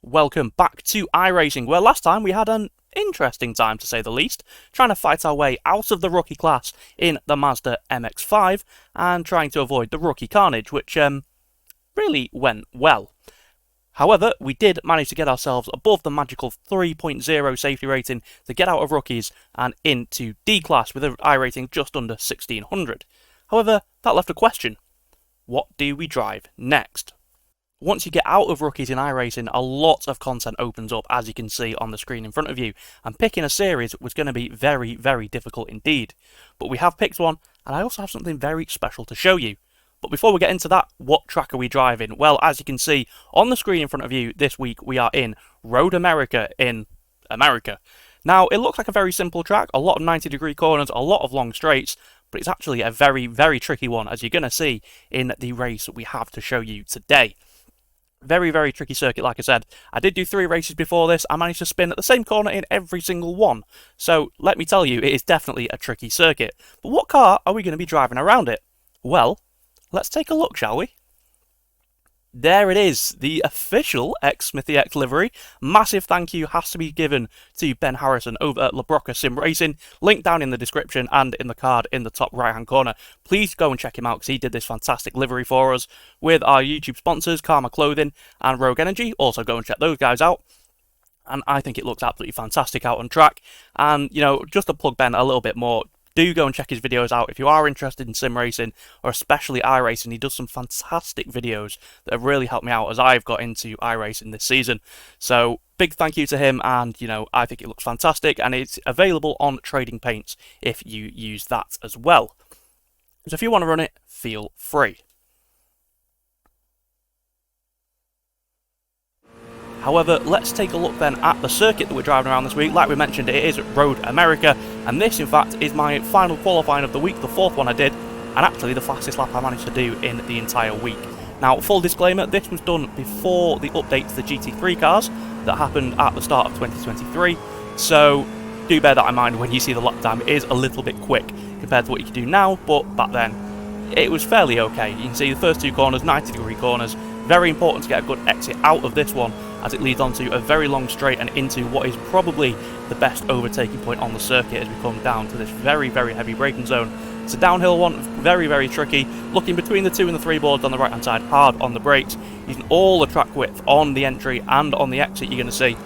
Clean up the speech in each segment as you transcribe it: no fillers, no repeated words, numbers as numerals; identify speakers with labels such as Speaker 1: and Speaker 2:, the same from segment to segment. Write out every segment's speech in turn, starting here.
Speaker 1: Welcome back to iRacing, where last time we had an interesting time to say the least, trying to fight our way out of the rookie class in the Mazda MX-5 and trying to avoid the rookie carnage, which really went well. However, we did manage to get ourselves above the magical 3.0 safety rating to get out of rookies and into D-class with an iRating just under 1600. However, that left a question. What do we drive next? Once you get out of rookies in iRacing, a lot of content opens up, as you can see on the screen in front of you, and picking a series was going to be very, very difficult indeed. But we have picked one, and I also have something very special to show you. But before we get into that, what track are we driving? Well, as you can see on the screen in front of you, this week we are in Road America in America. Now, it looks like a very simple track, a lot of 90-degree corners, a lot of long straights, but it's actually a very, very tricky one, as you're going to see in the race that we have to show you today. Very, very tricky circuit, like I said. I did do 3 races before this. I managed to spin at the same corner in every single one. So, let me tell you, it is definitely a tricky circuit. But what car are we going to be driving around it? Well, let's take a look, shall we? There it is, the official xSmithyx livery. Massive thank you has to be given to Ben Harrison over at LaBroca Sim Racing. Link down in the description and in the card in the top right hand corner. Please go and check him out because he did this fantastic livery for us with our YouTube sponsors, Karma Clothing and Rogue Energy. Also go and check those guys out. And I think it looks absolutely fantastic out on track. And, you know, just to plug Ben a little bit more, do go and check his videos out if you are interested in sim racing, or especially iRacing. He does some fantastic videos that have really helped me out as I've got into iRacing this season. So, big thank you to him, and, you know, I think it looks fantastic, and it's available on Trading Paints if you use that as well. So if you want to run it, feel free. However, let's take a look then at the circuit that we're driving around this week. Like we mentioned, it is Road America, and this, in fact, is my final qualifying of the week, the 4th one I did, and actually the fastest lap I managed to do in the entire week. Now, full disclaimer, this was done before the update to the GT3 cars that happened at the start of 2023, so do bear that in mind when you see the lap time. It is a little bit quick compared to what you can do now, but back then, it was fairly okay. You can see the first 2 corners, 90-degree corners. Very important to get a good exit out of this one, as it leads onto a very long straight and into what is probably the best overtaking point on the circuit as we come down to this very, very heavy braking zone. It's a downhill one, very, very tricky. Looking between the 2 and the 3 boards on the right-hand side, hard on the brakes, using all the track width on the entry and on the exit you're going to see.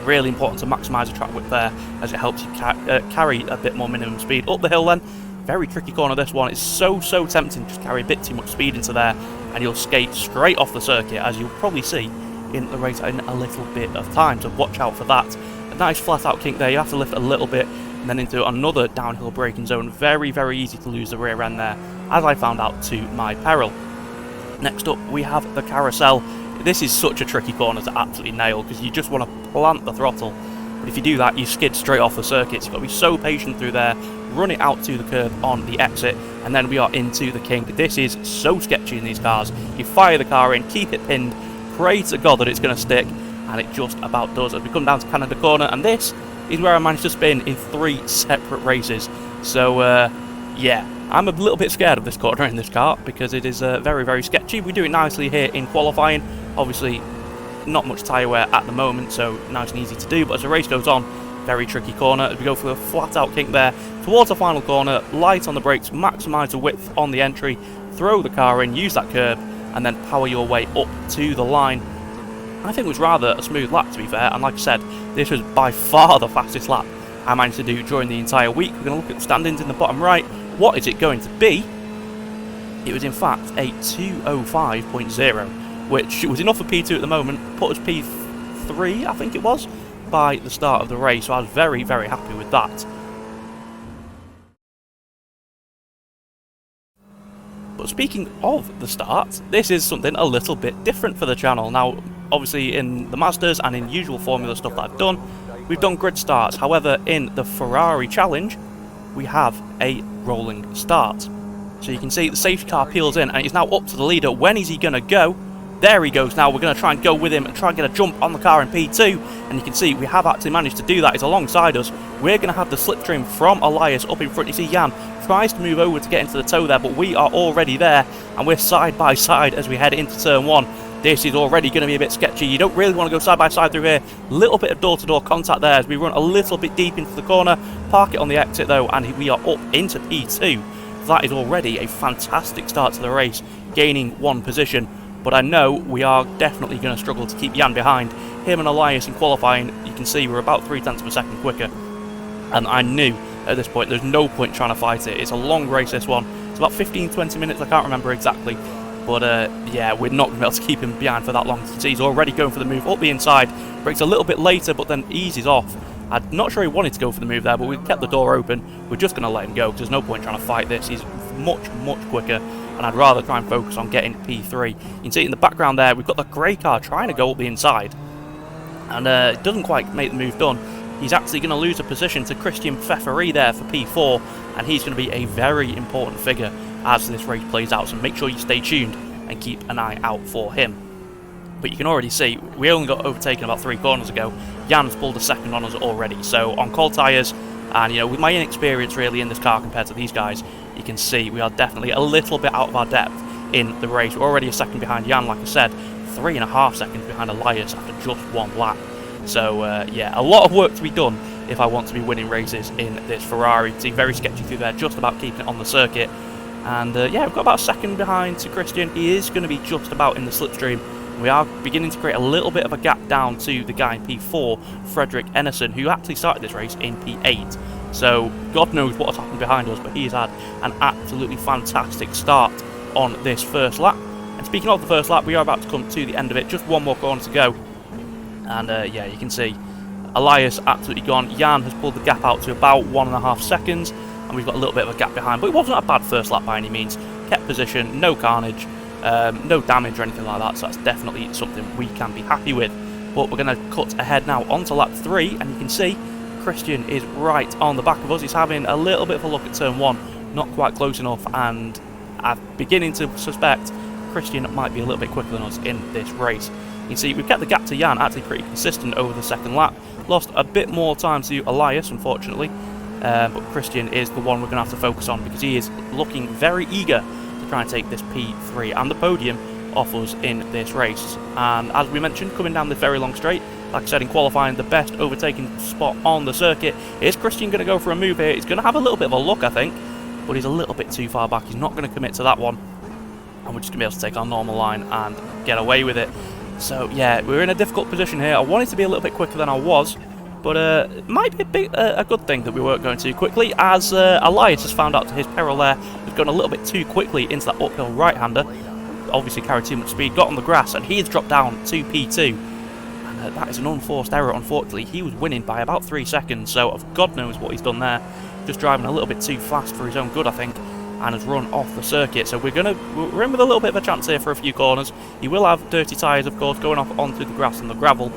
Speaker 1: Really important to maximise the track width there, as it helps you carry a bit more minimum speed up the hill then. Very tricky corner this one. It's so tempting to just carry a bit too much speed into there, and you'll skate straight off the circuit, as you'll probably see in the race in a little bit of time, so watch out for that. A nice flat out kink there, you have to lift a little bit and then into another downhill braking zone. Very, very easy to lose the rear end there, as I found out to my peril. Next up we have the carousel. This is such a tricky corner to absolutely nail, because you just want to plant the throttle, but if you do that you skid straight off the circuit, so you've got to be so patient through there. Run it out to the curb on the exit, and then we are into the kink. This is so sketchy in these cars. You fire the car in, keep it pinned, pray to God that it's going to stick, and it just about does as we come down to Canada Corner, and this is where I managed to spin in 3 separate races. So, yeah, I'm a little bit scared of this corner in this car, because it is very, very sketchy. We do it nicely here in qualifying. Obviously, not much tyre wear at the moment, so nice and easy to do, but as the race goes on, very tricky corner as we go for a flat out kink there towards the final corner. Light on the brakes, maximise the width on the entry, throw the car in, use that curb, and then power your way up to the line. I think it was rather a smooth lap, to be fair, and like I said, this was by far the fastest lap I managed to do during the entire week. We're going to look at the standings in the bottom right. What is it going to be? It was in fact a 205.0, which was enough for P2 at the moment, put us P3, I think it was, by the start of the race, so I was very, very happy with that. But speaking of the start, this is something a little bit different for the channel. Now, obviously in the Mazdas and in usual Formula stuff that I've done, we've done grid starts. However, in the Ferrari Challenge, we have a rolling start. So you can see the safety car peels in, and it's now up to the leader. When is he going to go? There he goes now. We're going to try and go with him and try and get a jump on the car in P2. And you can see we have actually managed to do that. He's alongside us. We're going to have the slipstream from Elias up in front. You see Jan tries to move over to get into the toe there, but we are already there. And we're side by side as we head into turn 1. This is already going to be a bit sketchy. You don't really want to go side by side through here. Little bit of door-to-door contact there as we run a little bit deep into the corner. Park it on the exit though, and we are up into P2. That is already a fantastic start to the race, gaining one position. But I know we are definitely going to struggle to keep Jan behind. Him and Elias in qualifying, you can see we're about 0.3 of a second quicker. And I knew at this point there's no point trying to fight it. It's a long race, this one. It's about 15-20 minutes, I can't remember exactly. But yeah, we're not going to be able to keep him behind for that long. You can see he's already going for the move up the inside. Brakes a little bit later, but then eases off. I'm not sure he wanted to go for the move there, but we kept the door open. We're just going to let him go because there's no point trying to fight this. He's much, much quicker, and I'd rather try and focus on getting P3. You can see in the background there, we've got the grey car trying to go up the inside, and it doesn't quite make the move done. He's actually going to lose a position to Christian Pfeffery there for P4, and he's going to be a very important figure as this race plays out, so make sure you stay tuned and keep an eye out for him. But you can already see, we only got overtaken about 3 corners ago. Jan's pulled a second on us already, so on cold tyres, and you know, with my inexperience really in this car compared to these guys, you can see we are definitely a little bit out of our depth in the race. We're already a second behind Jan, like I said, 3.5 seconds behind Elias after just 1 lap. So yeah, a lot of work to be done if I want to be winning races in this Ferrari. You can see very sketchy through there, just about keeping it on the circuit. And yeah, we've got about a second behind to Christian. He is going to be just about in the slipstream. We are beginning to create a little bit of a gap down to the guy in P4, Frederick Enerson, who actually started this race in P8. So God knows what has happened behind us, but he's had an absolutely fantastic start on this first lap. And speaking of the first lap, we are about to come to the end of it. Just 1 more corner to go. And yeah, you can see Elias absolutely gone. Jan has pulled the gap out to about 1.5 seconds. And we've got a little bit of a gap behind. But it wasn't a bad first lap by any means. Kept position, no carnage. No damage or anything like that, so that's definitely something we can be happy with. But we're going to cut ahead now onto lap 3, and you can see Christian is right on the back of us. He's having a little bit of a look at turn 1, not quite close enough, and I'm beginning to suspect Christian might be a little bit quicker than us in this race. You can see we've kept the gap to Jan actually pretty consistent over the second lap. Lost a bit more time to Elias, unfortunately, but Christian is the one we're going to have to focus on because he is looking very eager try and take this P3 and the podium off us in this race. And as we mentioned, coming down this very long straight, like I said in qualifying, the best overtaking spot on the circuit. Is Christian going to go for a move here? He's going to have a little bit of a look, I think, but he's a little bit too far back. He's not going to commit to that one, and we're just going to be able to take our normal line and get away with it. So yeah, we're in a difficult position here. I wanted to be a little bit quicker than I was, but it might be a good thing that we weren't going too quickly, as Elias has found out to his peril there. We've gone a little bit too quickly into that uphill right-hander. Obviously carried too much speed, got on the grass, and he has dropped down to P2. And that is an unforced error, unfortunately. He was winning by about 3 seconds, so God knows what he's done there. Just driving a little bit too fast for his own good, I think, and has run off the circuit. So we're in with a little bit of a chance here for a few corners. He will have dirty tyres, of course, going off onto the grass and the gravel.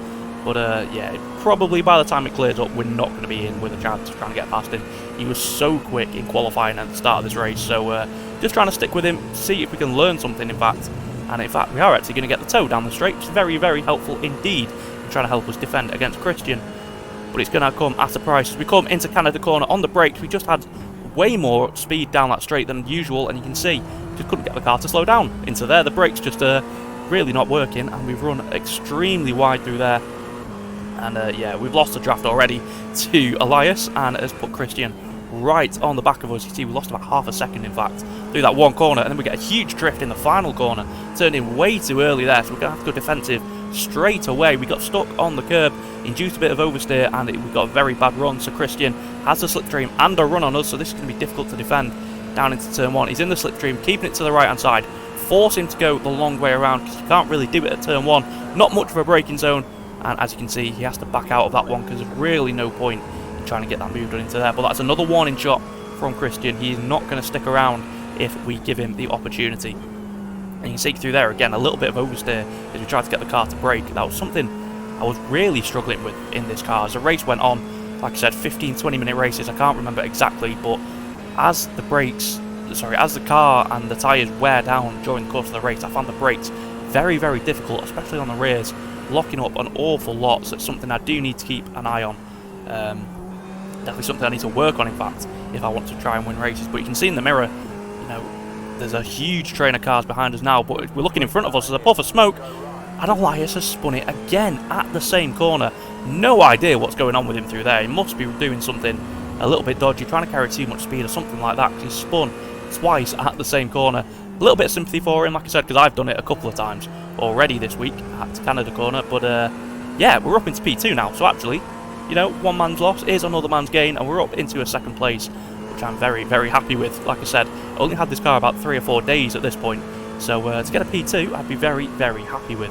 Speaker 1: But yeah, probably by the time it clears up, we're not going to be in with a chance of trying to get past him. He was so quick in qualifying at the start of this race, so just trying to stick with him, see if we can learn something, in fact. And in fact, we are actually going to get the toe down the straight, which is very, very helpful indeed in trying to help us defend against Christian. But it's going to come at a price. As we come into Canada corner on the brakes, we just had way more speed down that straight than usual, and you can see, just couldn't get the car to slow down into there. The brakes just really not working, and we've run extremely wide through there. And yeah, we've lost the draft already to Elias, and has put Christian right on the back of us. You see, we lost about half a second, in fact, through that one corner, and then we get a huge drift in the final corner, turned in way too early there, so we're going to have to go defensive straight away. We got stuck on the curb, induced a bit of oversteer, and we got a very bad run. So Christian has the slipstream and a run on us, so this is going to be difficult to defend down into turn 1. He's in the slipstream, keeping it to the right hand side, force him to go the long way around because you can't really do it at turn 1. Not much of a braking zone. And as you can see, he has to back out of that one because there's really no point in trying to get that move done into there. But that's another warning shot from Christian. He's not going to stick around if we give him the opportunity. And you can see through there again, a little bit of oversteer as we tried to get the car to brake. That was something I was really struggling with in this car. As the race went on, like I said, 15-20 minute races, I can't remember exactly, but as the car and the tyres wear down during the course of the race, I found the brakes very, very difficult, especially on the rears. Locking up an awful lot, so it's something I do need to keep an eye on. Definitely something I need to work on, in fact, if I want to try and win races. But you can see in the mirror, you know, there's a huge train of cars behind us now, but we're looking in front of us, there's a puff of smoke, And Elias has spun it again at the same corner. No idea what's going on with him through there. He must be doing something a little bit dodgy, trying to carry too much speed or something like that, because he's spun twice at the same corner. A little bit of sympathy for him, like I said, because I've done it a couple of times already this week at Canada corner. But yeah, we're up into P2 now. So actually, you know, one man's loss is another man's gain, and we're up into a second place, which I'm very, very happy with. Like I said, I only had this car about 3 or 4 days at this point, so to get a P2, I'd be very, very happy with.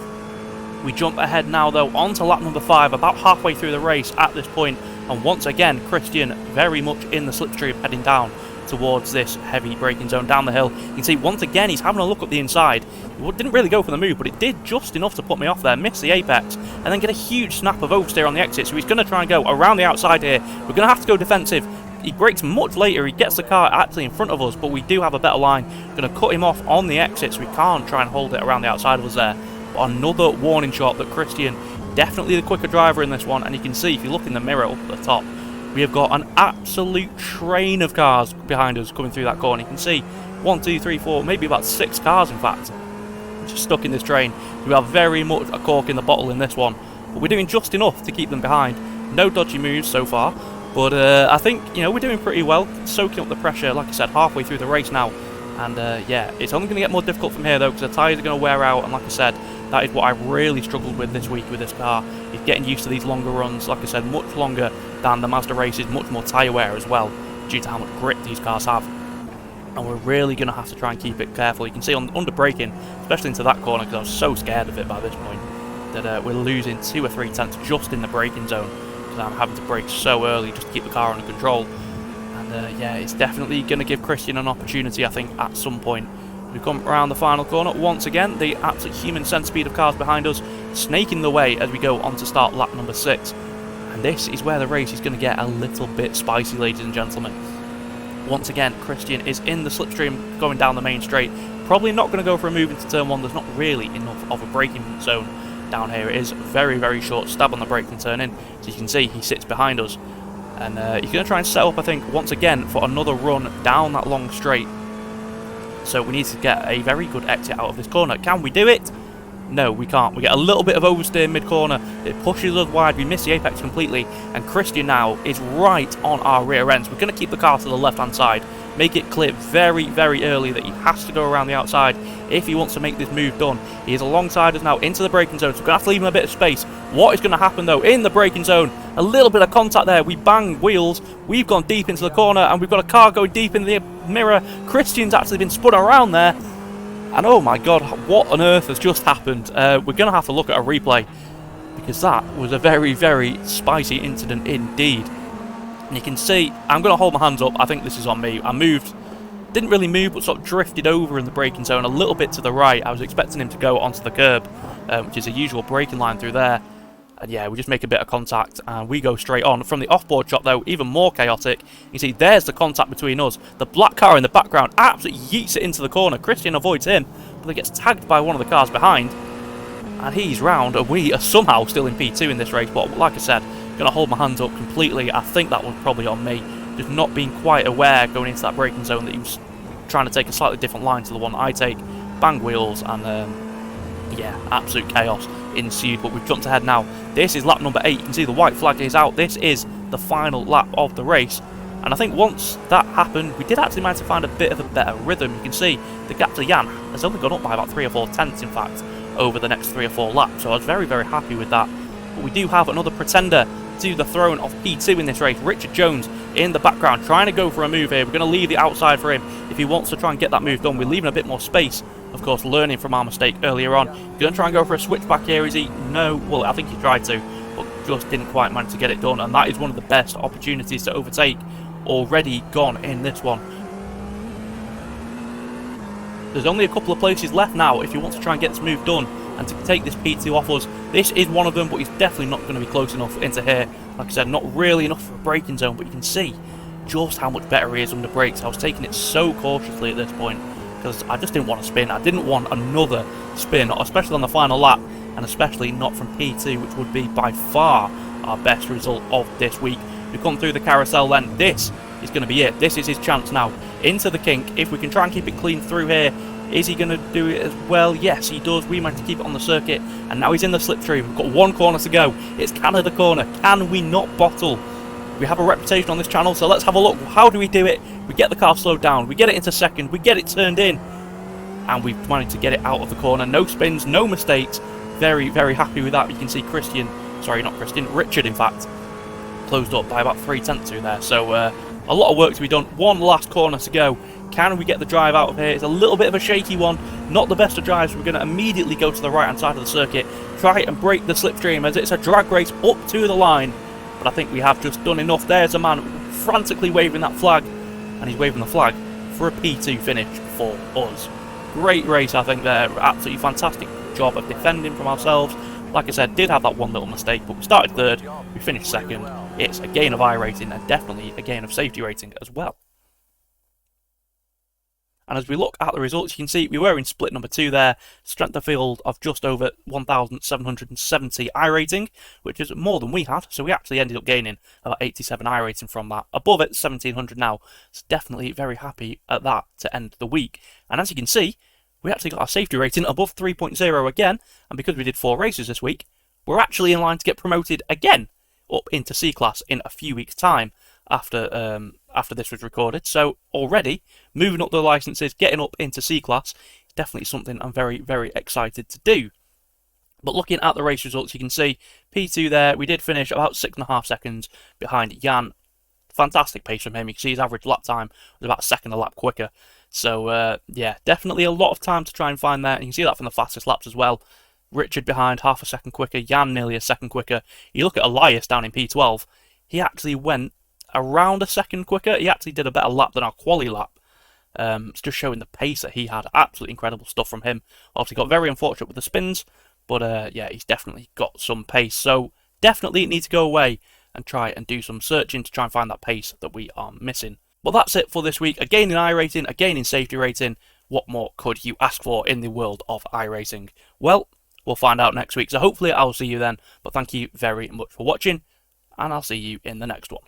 Speaker 1: We jump ahead now, though, onto lap number 5, about halfway through the race at this point, and once again, Christian very much in the slipstream, heading down towards this heavy braking zone down the hill. You can see once again he's having a look up the inside. He didn't really go for the move, but it did just enough to put me off there, miss the apex, and then get a huge snap of oversteer on the exit. So he's going to try and go around the outside here. We're going to have to go defensive. He brakes much later, he gets the car actually in front of us, but we do have a better line. Going to cut him off on the exit, so we can't try and hold it around the outside of us there. But another warning shot that Christian, definitely the quicker driver in this one, and you can see if you look in the mirror up at the top, we have got an absolute train of cars behind us coming through that corner. You can see 1, 2, 3, 4, maybe about 6 cars in fact, just stuck in this train. We are very much a cork in the bottle in this one, but we're doing just enough to keep them behind. No dodgy moves so far, but I think, you know, we're doing pretty well, soaking up the pressure, like I said, halfway through the race now. And yeah, it's only going to get more difficult from here though, because the tyres are going to wear out, and like I said, that is what I really struggled with this week with this car, is getting used to these longer runs. Like I said, much longer than the Mazda races, much more tyre wear as well, due to how much grip these cars have. And we're really going to have to try and keep it careful. You can see under braking, especially into that corner, because I was so scared of it by this point, that we're losing 2 or 3 tenths just in the braking zone, because I'm having to brake so early just to keep the car under control. And yeah, it's definitely going to give Christian an opportunity, I think, at some point. We come around the final corner once again, the absolute human centipede of cars behind us snaking the way as we go on to start lap number 6. And this is where the race is going to get a little bit spicy, ladies and gentlemen. Once again, Christian is in the slipstream going down the main straight. Probably not going to go for a move into turn 1. There's not really enough of a braking zone down here. It is very, very short stab on the brake and turn in. So you can see he sits behind us. And he's going to try and set up, I think, once again for another run down that long straight. So we need to get a very good exit out of this corner. Can we do it? No, we can't. We get a little bit of oversteer mid-corner. It pushes us wide. We miss the apex completely. And Christian now is right on our rear ends. We're going to keep the car to the left-hand side. Make it clear very, very early that he has to go around the outside if he wants to make this move done. He is alongside us now into the braking zone, so we're going to have to leave him a bit of space. What is going to happen, though, in the braking zone? A little bit of contact there. We bang wheels. We've gone deep into the corner, and we've got a car going deep in the mirror. Christian's actually been spun around there. And oh my god, what on earth has just happened? We're going to have to look at a replay, because that was a very, very spicy incident indeed. And you can see, I'm going to hold my hands up. I think this is on me. I moved, didn't really move, but sort of drifted over in the braking zone a little bit to the right. I was expecting him to go onto the curb, which is a usual braking line through there. And yeah, we just make a bit of contact and we go straight on. From the off-board shot, though, even more chaotic. You see, there's the contact between us. The black car in the background absolutely yeets it into the corner. Christian avoids him, but he gets tagged by one of the cars behind. And he's round, and we are somehow still in P2 in this race. But like I said, going to hold my hands up completely. I think that was probably on me. Just not being quite aware going into that braking zone that he was trying to take a slightly different line to the one that I take. Bang wheels, and yeah, absolute chaos ensued. But we've jumped ahead now. This is lap number 8. You can see the white flag is out. This is the final lap of the race. And I think once that happened, we did actually manage to find a bit of a better rhythm. You can see the gap to Jan has only gone up by about 3 or 4 tenths, in fact, over the next 3 or 4 laps. So I was very, very happy with that. But we do have another pretender to the throne of P2 in this race. Richard Jones in the background trying to go for a move here. We're going to leave the outside for him if he wants to try and get that move done. We're leaving a bit more space, of course, learning from our mistake earlier on. Going to try and go for a switchback here, is he? No. Well, I think he tried to, but just didn't quite manage to get it done. And that is one of the best opportunities to overtake already gone in this one. There's only a couple of places left now if he wants to try and get this move done and to take this P2 off us. This is one of them, but he's definitely not going to be close enough into here. Like I said, not really enough for a braking zone, but you can see just how much better he is under brakes. I was taking it so cautiously at this point because I just didn't want to spin. I didn't want another spin, especially on the final lap, and especially not from P2, which would be by far our best result of this week. We come through the carousel then. This is going to be it. This is his chance now into the kink. If we can try and keep it clean through here, Is he going to do it as well? Yes, he does. We managed to keep it on the circuit, and now he's in the slipstream. We've got one corner to go. It's Canada corner. Can we not bottle? We have a reputation on this channel, so let's have a look. How do we do it? We get the car slowed down, we get it into second, we get it turned in, and we've managed to get it out of the corner. No spins, no mistakes. Very, very happy with that. You can see Richard, in fact, closed up by about 3/10 through there. So a lot of work to be done. One last corner to go. Can we get the drive out of here? It's a little bit of a shaky one. Not the best of drives. We're going to immediately go to the right-hand side of the circuit, try and break the slipstream as it's a drag race up to the line. But I think we have just done enough. There's a man frantically waving that flag, and he's waving the flag for a P2 finish for us. Great race, I think, there. Absolutely fantastic job of defending from ourselves. Like I said, did have that one little mistake, but we started third, we finished second. It's a gain of iRacing and definitely a gain of safety rating as well. And as we look at the results, you can see we were in split number 2 there. Strength of field of just over 1,770 iRating, which is more than we had. So we actually ended up gaining about 87 iRating from that. Above it, 1,700 now. So definitely very happy at that to end the week. And as you can see, we actually got our safety rating above 3.0 again. And because we did 4 races this week, we're actually in line to get promoted again up into C-Class in a few weeks' time after this was recorded. So already moving up the licenses, getting up into C-Class, is definitely something I'm very, very excited to do. But looking at the race results, you can see P2 there, we did finish about 6.5 seconds behind Jan. Fantastic pace from him. You can see his average lap time was about a second a lap quicker. So yeah, definitely a lot of time to try and find there. And you can see that from the fastest laps as well. Richard behind half a second quicker, Jan nearly a second quicker. You look at Elias down in P12, he actually went around a second quicker. He actually did a better lap than our quali lap. It's just showing the pace that he had. Absolutely incredible stuff from him. Obviously got very unfortunate with the spins, but yeah, he's definitely got some pace. So definitely need to go away and try and do some searching to try and find that pace that we are missing. But that's it for this week. A gain in iRating, a gain in safety rating. What more could you ask for in the world of iRacing? Well, we'll find out next week. So hopefully I'll see you then. But thank you very much for watching, and I'll see you in the next one.